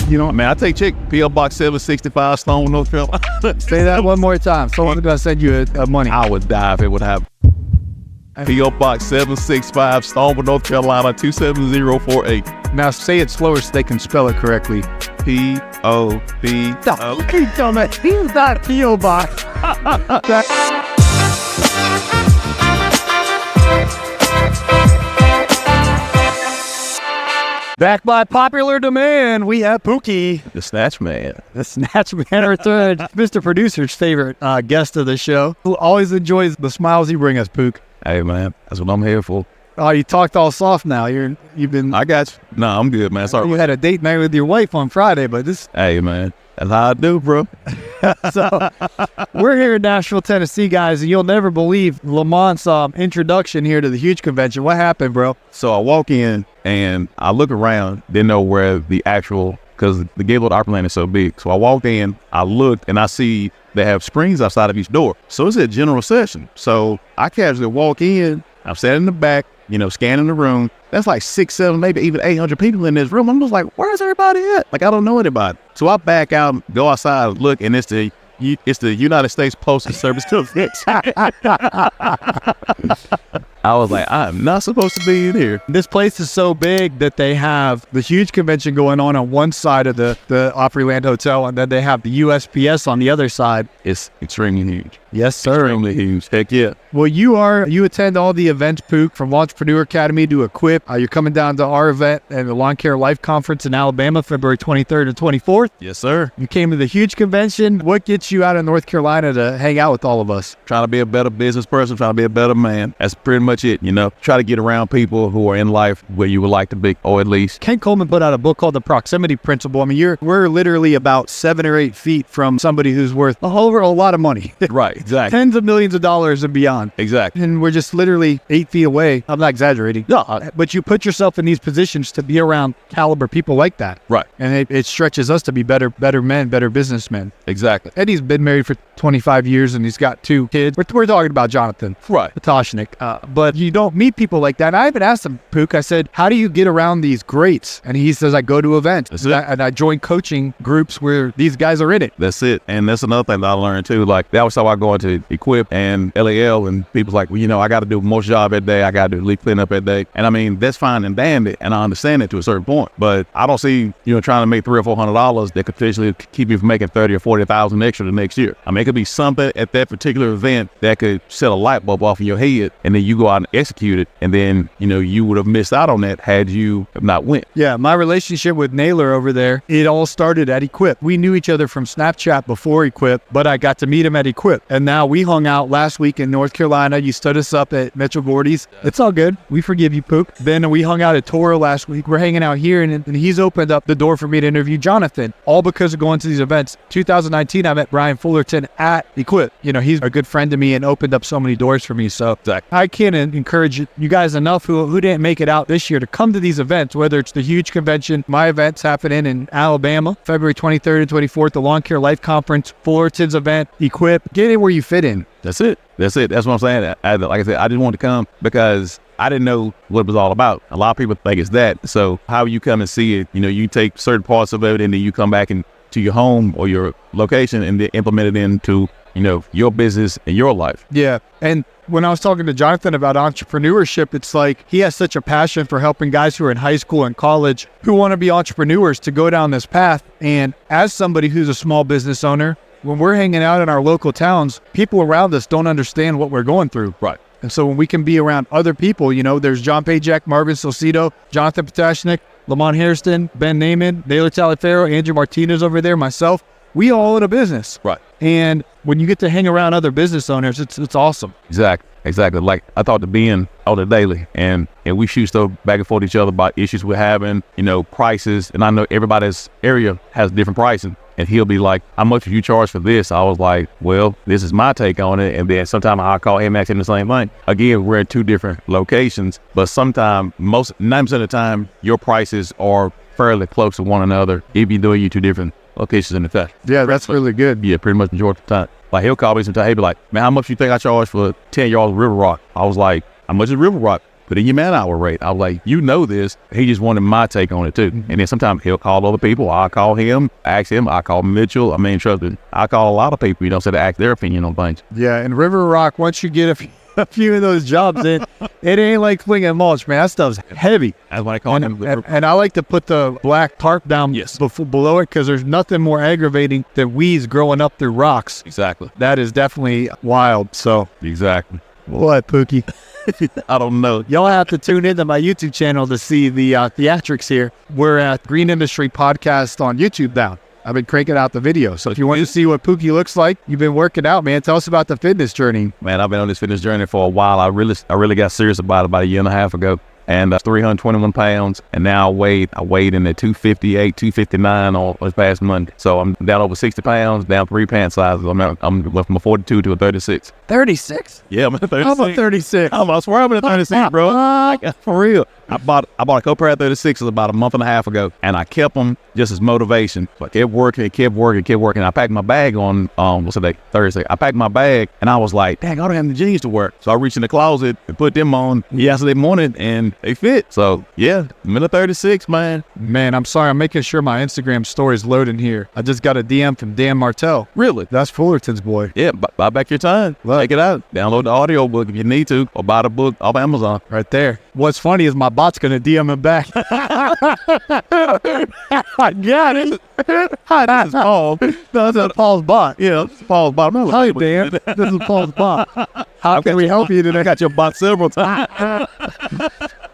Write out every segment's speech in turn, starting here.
You know, Man, I take check. P.O. Box 765, Stone, North Carolina. say that one more time. Someone's gonna send you a money. I would die if it would happen. P.O. Box 765, Stone, North Carolina, 27048. Now say it slower so they can spell it correctly. P.O.P. He's not P.O. Box. Back by popular demand, we have Pookie, The Snatch Man. the Snatch Man, our third, Mr. Producer's favorite guest of the show, who always enjoys the smiles you bring us, Pook. Hey, man, that's what I'm here for. Oh, you talked all soft now. You've been. I got you. No, I'm good, man. Sorry. You had a date night with your wife on Friday, but this. Hey, man, that's how I do, bro. So we're here in Nashville, Tennessee, guys, and you'll never believe Lamont's introduction here to the huge convention. What happened, bro? So I walk in and I look around, didn't know where the actual, because the Gaylord Opryland is so big. So I walked in, I looked, and I see they have screens outside of each door. So it's a general session. So I casually walk in, I'm sat in the back, scanning the room. That's like 6, 7, maybe even 800 people in this room. I'm just like, where's everybody at? Like, I don't know anybody. So I back out, go outside, look, and it's the United States Postal Service to I was like, I'm not supposed to be in here. This place is so big that they have the huge convention going on one side of the Opryland Hotel, and then they have the USPS on the other side. It's extremely huge. Yes, sir. Extremely huge. Heck yeah. Well, you attend all the events, Pook, from Entrepreneur Academy to Equip. You're coming down to our event and the Lawn Care Life Conference in Alabama, February 23rd and 24th. Yes, sir. You came to the huge convention. What gets you out of North Carolina to hang out with all of us? Trying to be a better business person, trying to be a better man. That's pretty much it, Try to get around people who are in life where you would like to be, or at least. Ken Coleman put out a book called The Proximity Principle. I mean, we're literally about 7 or 8 feet from somebody who's worth a lot of money. Right, exactly. Tens of millions of dollars and beyond. Exactly. And we're just literally 8 feet away. I'm not exaggerating. No. But you put yourself in these positions to be around caliber people like that. Right. And it stretches us to be better men, better businessmen. Exactly. Eddie's been married for 25 years and he's got 2 kids. We're talking about Jonathan. Right. Potoshnik. But you don't meet people like that. And I even asked him, Pook, I said, how do you get around these greats? And he says, I go to events. And I join coaching groups where these guys are in it. That's it. And that's another thing that I learned too. Like, that was how I go into Equip and LAL, and people's like, well, I got to do most job every day. I got to do leaf cleanup every day. And I mean, that's fine and dandy. And I understand it to a certain point. But I don't see, trying to make $300 or $400 that could potentially keep you from making 30 or 40,000 extra the next year. I mean, it could be something at that particular event that could set a light bulb off in your head, and then you go out and execute it. And then, you would have missed out on that had you not went. Yeah, my relationship with Naylor over there, it all started at Equip. We knew each other from Snapchat before Equip, but I got to meet him at Equip. And now we hung out last week in North Carolina. You stood us up at Metro Gordy's. It's all good. We forgive you, Pook. Then we hung out at Toro last week. We're hanging out here, and he's opened up the door for me to interview Jonathan, all because of going to these events. 2019, I met Brian Fullerton at Equip. He's a good friend to me and opened up so many doors for me. So exactly. I can't encourage you guys enough who didn't make it out this year to come to these events, whether it's the huge convention, my events happening in Alabama, February 23rd and 24th, the Lawn Care Life Conference, Fullerton's event, Equip. Get in where you fit in. That's it. That's what I'm saying. Like I said, I just wanted to come because I didn't know what it was all about. A lot of people think it's that. So how you come and see it, you take certain parts of it and then you come back to your home or your location and then implement it into, your business and your life. Yeah. And when I was talking to Jonathan about entrepreneurship, it's like he has such a passion for helping guys who are in high school and college who want to be entrepreneurs to go down this path. And as somebody who's a small business owner, when we're hanging out in our local towns, people around us don't understand what we're going through. Right. And so when we can be around other people, there's John Pajak, Marvin Salcido, Jonathan Potoshnik, Lamont Hairston, Ben Naiman, Naylor Taliaferro, Andrew Martinez over there, myself. We all in a business. Right. And when you get to hang around other business owners, it's awesome. Exactly. Like I talk to Ben on the daily and we shoot stuff back and forth each other about issues we're having, prices. And I know everybody's area has different pricing. And he'll be like, how much do you charge for this? I was like, well, this is my take on it. And then sometimes I'll call him, ask him the same thing. Again, we're at 2 different locations, but sometimes, 90% of the time, your prices are fairly close to one another if you're doing 2 different locations in the fact. Yeah, that's really good. Yeah, pretty much majority of the time. Like he'll call me sometime, he'll be like, man, how much you think I charge for 10 yards of river rock? I was like, how much is river rock? put in your man-hour rate. I was like, you know this. He just wanted my take on it too. And then sometimes he'll call other people. I'll call him, ask him. I call Mitchell. I mean, trust me, I call a lot of people, so to ask their opinion on things. Yeah, and River Rock, once you get a few of those jobs in, it ain't like flinging mulch, man. That stuff's heavy. That's what I call him. And I like to put the black tarp down below it, because there's nothing more aggravating than weeds growing up through rocks. Exactly. That is definitely wild. So Exactly. what, Pookie? I don't know. Y'all have to tune into my YouTube channel to see the theatrics here. We're at Green Industry Podcast on YouTube now. I've been cranking out the video. So if you want to see what Pookie looks like, you've been working out, man. Tell us about the fitness journey. Man, I've been on this fitness journey for a while. I really got serious about it about a year and a half ago. And 321 pounds. And now I weighed in at 258, 259 on this past Monday. So I'm down over 60 pounds, down 3 pant sizes. I'm went from a 42 to a 36. 36? Yeah, I'm at 36. I'm a 36. I swear I'm at 36, bro. For real. I bought a couple pair of 36s about a month and a half ago, and I kept them just as motivation. So I kept working. I packed my bag on, what's the day? Thursday. I packed my bag, and I was like, dang, I don't have the jeans to wear. So I reached in the closet and put them on yesterday morning, and they fit. So, yeah, I'm in a 36, man. Man, I'm sorry. I'm making sure my Instagram story is loading here. I just got a DM from Dan Martell. Really? That's Fullerton's boy. Yeah, buy back your time. Take it out. Download the audio book if you need to, or buy the book off Amazon. Right there. What's funny is my bot's going to DM him back. I got it. Hi, this is Paul. No, this is Paul's bot. Yeah, this is Paul's bot. Hi, Dan. This is Paul's bot. How can we help you today? I got your bot several times.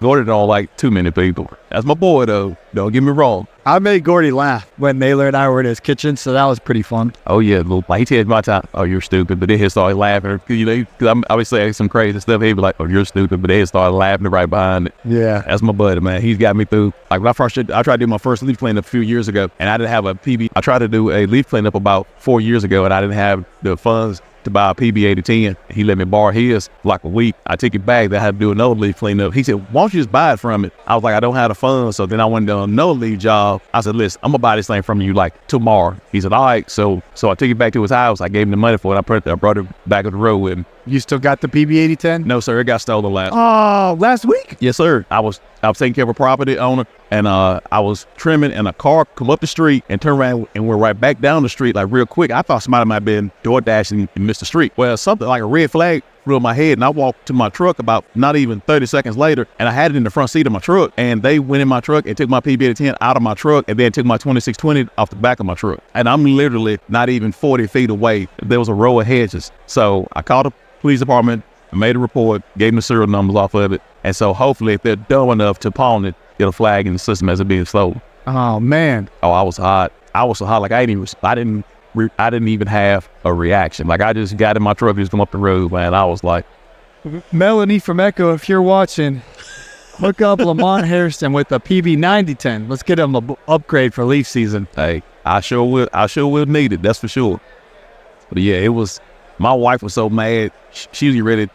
Gordy don't like too many people. That's my boy, though. Don't get me wrong. I made Gordy laugh when Naylor and I were in his kitchen, so that was pretty fun. Oh, yeah. Like, he tells my time, oh, you're stupid. But then he'll start laughing. Because I'm obviously saying some crazy stuff. He'd be like, oh, you're stupid. But then he'll start laughing right behind it. Yeah. That's my buddy, man. He's got me through. Like, when I tried to do my first leaf cleanup a few years ago, and I didn't have a PB. I tried to do a leaf cleanup about 4 years ago, and I didn't have the funds to buy a PB 8010. He let me borrow his for like a week. I took it back. Then I had to do another leaf cleanup. He said, why don't you just buy it from it? I was like, I don't have the funds. So then I went on another leaf job. I said, listen, I'm gonna buy this thing from you like tomorrow. He said, all right. So I took it back to his house. I gave him the money for it. I brought it back on the road with him. You still got the PB 8010? No, sir. It got stolen last. Oh, last week? Yes, sir. I was taking care of a property owner, and I was trimming, and a car come up the street and turn around and went right back down the street like real quick. I thought somebody might have been door dashing and missed the street. Well, something like a red flag flew in my head, and I walked to my truck about not even 30 seconds later, and I had it in the front seat of my truck, and they went in my truck and took my PB-10 out of my truck, and then took my 2620 off the back of my truck. And I'm literally not even 40 feet away. There was a row of hedges. So I called the police department, made a report, gave them the serial numbers off of it. And so hopefully if they're dumb enough to pawn it, get a flag in the system as it being stolen. Oh, man. Oh, I was hot. I was so hot. Like I didn't even have a reaction. Like I just got in my truck, just come up the road, man. I was like, Melanie from Echo, if you're watching, hook up Lamont Hairston with a PB 9010. Let's get him an upgrade for leaf season. hey, I sure will need it. That's for sure. But yeah, it was, my wife was so mad. She was ready to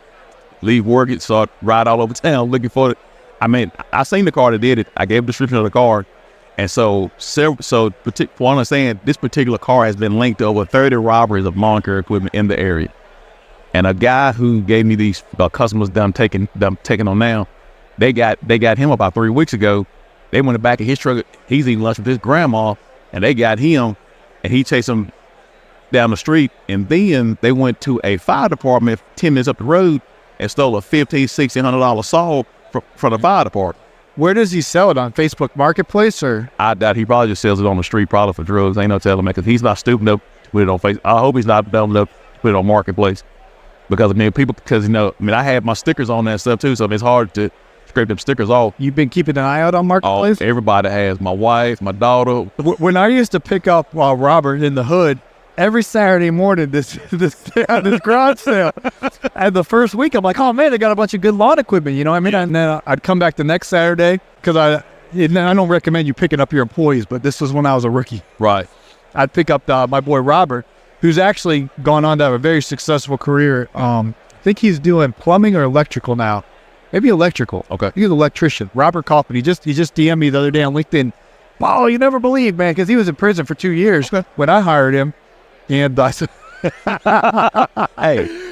leave work and start ride all over town looking for it. I mean, I seen the car that did it. I gave a description of the car. And so for what I'm saying, this particular car has been linked to over 30 robberies of lawn care equipment in the area. And a guy who gave me these customers that I'm taking on now, they got him about 3 weeks ago. They went back in his truck. He's eating lunch with his grandma, and they got him, and he chased him down the street. And then they went to a fire department 10 minutes up the road and stole a $1,500, $1,600 saw from the fire department. Where does he sell it, on Facebook Marketplace or? I doubt he probably just sells it on the street, probably for drugs. Ain't no telling, man, because he's not stupid enough to put it on Facebook. I hope he's not dumb enough to put it on Marketplace. Because, I mean, I had my stickers on that stuff too, so it's hard to scrape them stickers off. You've been keeping an eye out on Oh, Marketplace? everybody has. My wife, my daughter. When I used to pick up Robert in the hood, every Saturday morning, this garage sale. And the first week, I'm like, oh man, they got a bunch of good lawn equipment, you know what I mean? And then I'd come back the next Saturday, because I don't recommend you picking up your employees, but this was when I was a rookie. Right. I'd pick up my boy Robert, who's actually gone on to have a very successful career. I think he's doing plumbing or electrical now. Maybe electrical. Okay. He's an electrician. Robert Kaufman. He just DM'd me the other day on LinkedIn. Oh, you never believe, man, because he was in prison for 2 years when I hired him. And I said, hey,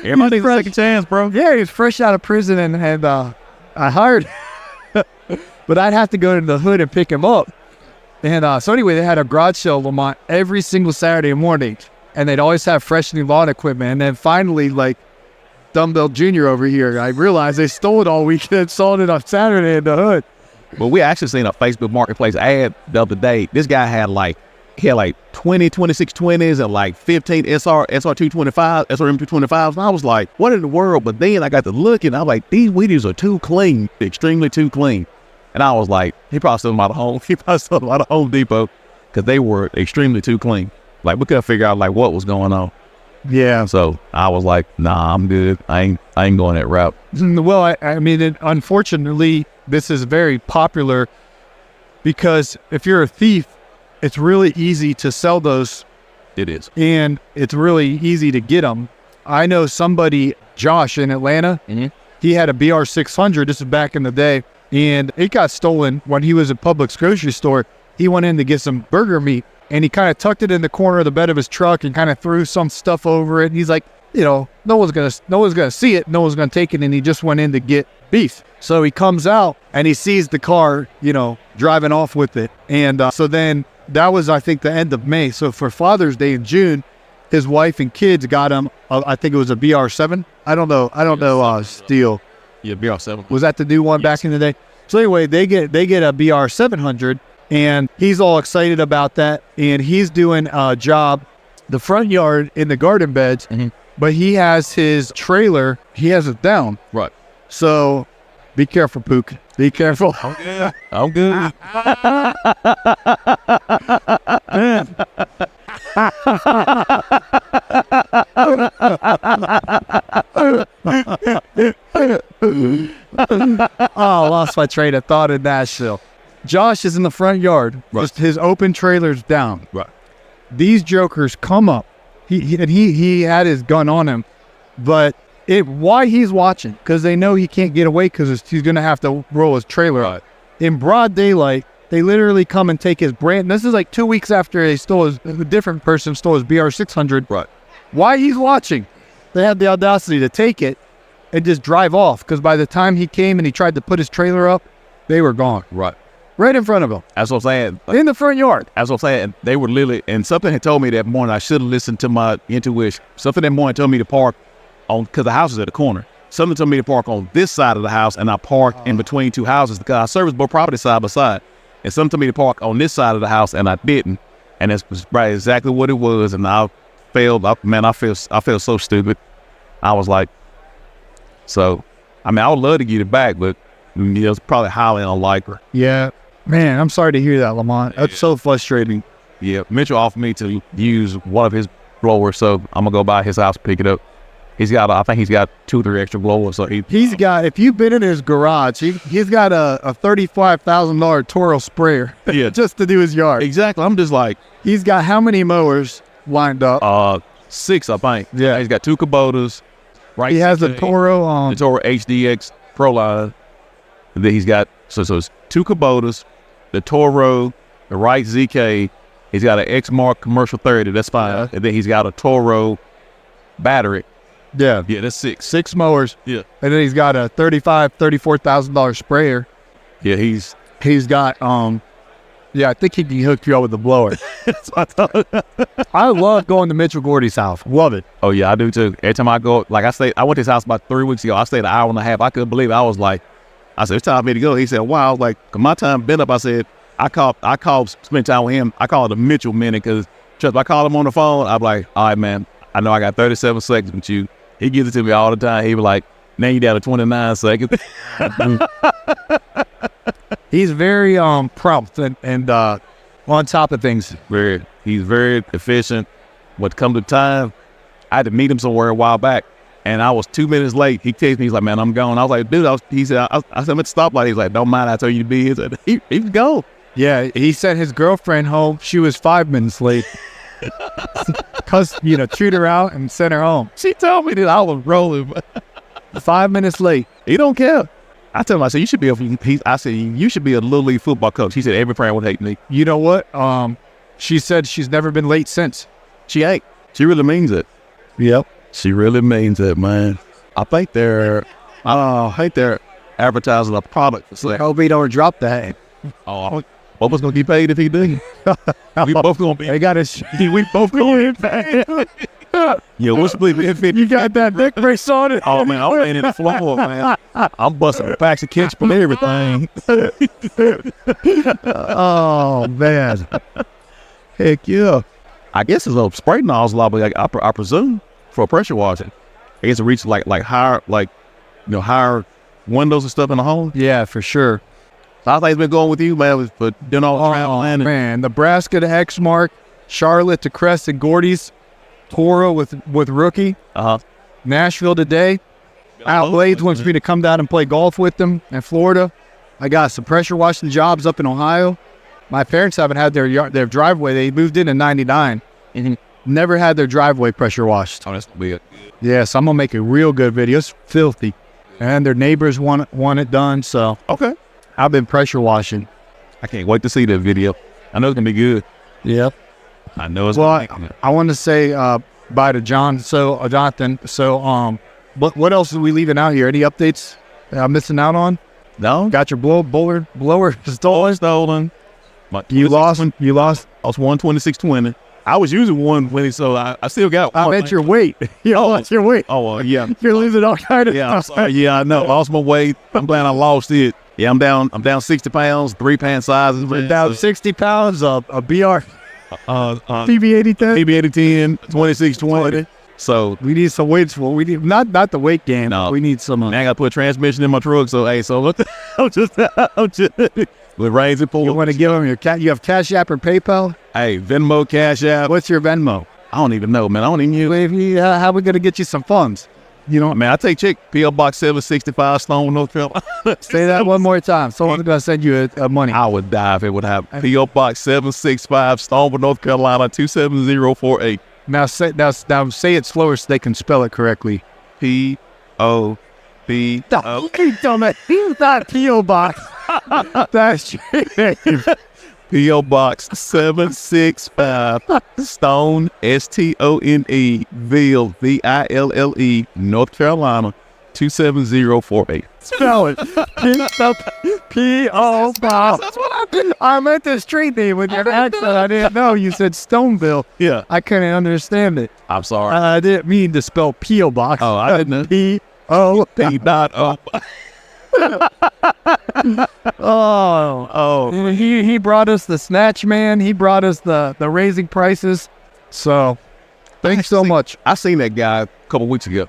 everybody needs a second chance, bro. Yeah, he was fresh out of prison, and I hired, but I'd have to go to the hood and pick him up. And so anyway, they had a garage sale, Lamont, every single Saturday morning, and they'd always have fresh new lawn equipment. And then finally, like Dumbbell Jr. over here, I realized they stole it all weekend and sold it on Saturday in the hood. But we actually seen a Facebook Marketplace ad the other day. This guy had like 20, 2620s and like 15 SR225, SRM225s. And I was like, what in the world? But then I got to looking, I was like, these weedies are too clean, extremely too clean. And I was like, he probably sold them out of home. He probably sold them out of Home Depot because they were extremely too clean. Like we couldn't figure out like what was going on. Yeah. So I was like, nah, I'm good. I ain't going that route. Well, I mean, unfortunately, this is very popular because if you're a thief, it's really easy to sell those. It is. And it's really easy to get them. I know somebody, Josh in Atlanta, he had a BR600. This is back in the day. And it got stolen when he was at Publix grocery store. He went in to get some burger meat and he kind of tucked it in the corner of the bed of his truck and kind of threw some stuff over it. And he's like, you know, no one's gonna see it. No one's gonna take it. And he just went in to get beef. So he comes out and he sees the car, you know, driving off with it. And so then that was, I think, the end of May. So for Father's Day in June, his wife and kids got him, I think it was a BR7. I don't know, Steel. Yeah, BR7. Was that the new one back in the day? So anyway, they get a BR700 and he's all excited about that. And he's doing a job, the front yard in the garden beds, but he has his trailer, he has it down. Right. So be careful, Pookie. Be careful. I'm good. Oh, I lost my train of thought in Nashville. Josh is in the front yard. Right. Just his open trailer's down. Right. These jokers come up. He had his gun on him, but why he's watching? Because they know he can't get away because he's going to have to roll his trailer out. In broad daylight, they literally come and take his brand. This is like 2 weeks after a different person stole his BR600. Right. Why he's watching? They had the audacity to take it and just drive off because by the time he came and he tried to put his trailer up, they were gone. Right. Right in front of him. That's what I'm saying. In the front yard. That's what I'm saying. They were literally, and something had told me that morning, I should have listened to my intuition. Something that morning told me to park on, because the house is at the corner. Something told me to park on this side of the house, and I parked in between two houses because I service both properties side by side. And something told me to park on this side of the house, and I didn't. And that's right exactly what it was. And I failed. I feel so stupid. I was like, so, I mean, I would love to get it back, but it's probably highly unlikely. Yeah. Man, I'm sorry to hear that, Lamont. That's so frustrating. Yeah. Mitchell offered me to use one of his blowers, so I'm going to go by his house and pick it up. I think he's got 2 or 3 extra blowers. So he's got, if you've been in his garage, he's got a $35,000 Toro sprayer just to do his yard. Exactly. I'm just like. He's got how many mowers lined up? 6, I think. Yeah. He's got 2 Kubotas. Right. He has a Toro. The Toro HDX Pro line. And then he's got, so it's 2 Kubotas, the Toro, the Wright ZK. He's got an X-Mark Commercial 30. That's fine. Yeah. And then he's got a Toro battery. Yeah. Yeah, that's 6. 6 mowers. Yeah. And then he's got a $34,000 sprayer. Yeah, he's got, I think he can hook you up with the blower. That's what I thought. I love going to Mitchell Gordy's house. Love it. Oh, yeah, I do too. Every time I go, like I went to his house about 3 weeks ago. I stayed an hour and a half. I couldn't believe it. I was like, it's time for me to go. He said, wow. I was like, 'cause my time been up. I said, I called, spend time with him. I called it a Mitchell minute because, trust me, I called him on the phone. I'm like, all right, man, I know I got 37 seconds with you. He gives it to me all the time. He was like, now you down to 29 seconds. He's very prompt and on top of things. He's very efficient. When it comes to time, I had to meet him somewhere a while back, and I was 2 minutes late. He texted me, he's like, man, I'm gone. I was like, dude, he said, I said, I'm at the stoplight. He's like, don't mind, I told you to be here. He was gone. Yeah, he sent his girlfriend home. She was 5 minutes late. Because, chewed her out and sent her home. She told me that I was rolling. 5 minutes late. He don't care. I told him, I said, you should be you should be a little league football coach. He said, every parent would hate me. You know what? She said she's never been late since. She ain't. She really means it. Yep. She really means it, man. I think they're advertising a product for sale. Hope he don't drop that. Oh, both of us gonna get paid if he do. We both gonna be. They got his. We both gonna get paid. Yeah, we'll split it. You got that neck brace on it. Oh man, I'm laying in the floor, man. I'm busting the packs of ketchup and everything. Oh man. Heck yeah. I guess it's a spray nozzle, but I presume for pressure washing. I guess it reaches like higher, higher windows and stuff in the home. Yeah, for sure. So how things been going with you, man? For doing all the traveling. Man, Nebraska to Exmark, Charlotte to Crest and Gordy's, Toro with Rookie, Nashville today. Al Blades wants me to come down and play golf with them in Florida. I got some pressure washing jobs up in Ohio. My parents haven't had their driveway. They moved in 99. Never had their driveway pressure washed. Oh, that's weird. Yeah, so I'm gonna make a real good video. It's filthy, and their neighbors want it done. So okay, I've been pressure washing. I can't wait to see that video. I know it's gonna be good. Yep. I know it's. Well, I want to say bye to Jonathan. So what else are we leaving out here? Any updates I'm missing out on? No. Got your blower stolen. You lost. I was 126.20. I was using 120, so I still got. I meant your weight. You lost your weight. Oh, yeah. You're losing all kind of. Yeah, I'm sorry. Yeah, I know. Lost my weight. I'm glad I lost it. Yeah, I'm down 60 pounds, 3 pant sizes. We're down 60 pounds of a BR. PB8010. PB8010, 2620. So we need some weights for. We need not the weight gain. No, we need some. Man, I got to put a transmission in my truck. So hey, I'm just with rains and pull. You want to give them your You have Cash App or PayPal? Hey, Venmo, Cash App. What's your Venmo? I don't even know, man. I don't even use. How we gonna get you some funds? You know, man. I take check. PO Box 765, Stone, North Carolina. Say that one more time. Someone's gonna send you money. I would die if it would happen. PO Box 765, Stone, North Carolina 27048. Now say it slower so they can spell it correctly. P-O-B-O. He's not P.O. Box. That's P.O. Box 765, Stone, S-T-O-N-E, Ville, V-I-L-L-E, North Carolina 27048. Spell it. P.O. Box. That's what I did. I meant the street name with your accent. I didn't know. You said Stoneville. Yeah. I couldn't understand it. I'm sorry. I didn't mean to spell P.O. Box. Oh, I didn't. P.O. P.O. Oh. He brought us the Snatch Man. He brought us the raising prices. So, thanks so much. I seen that guy a couple weeks ago.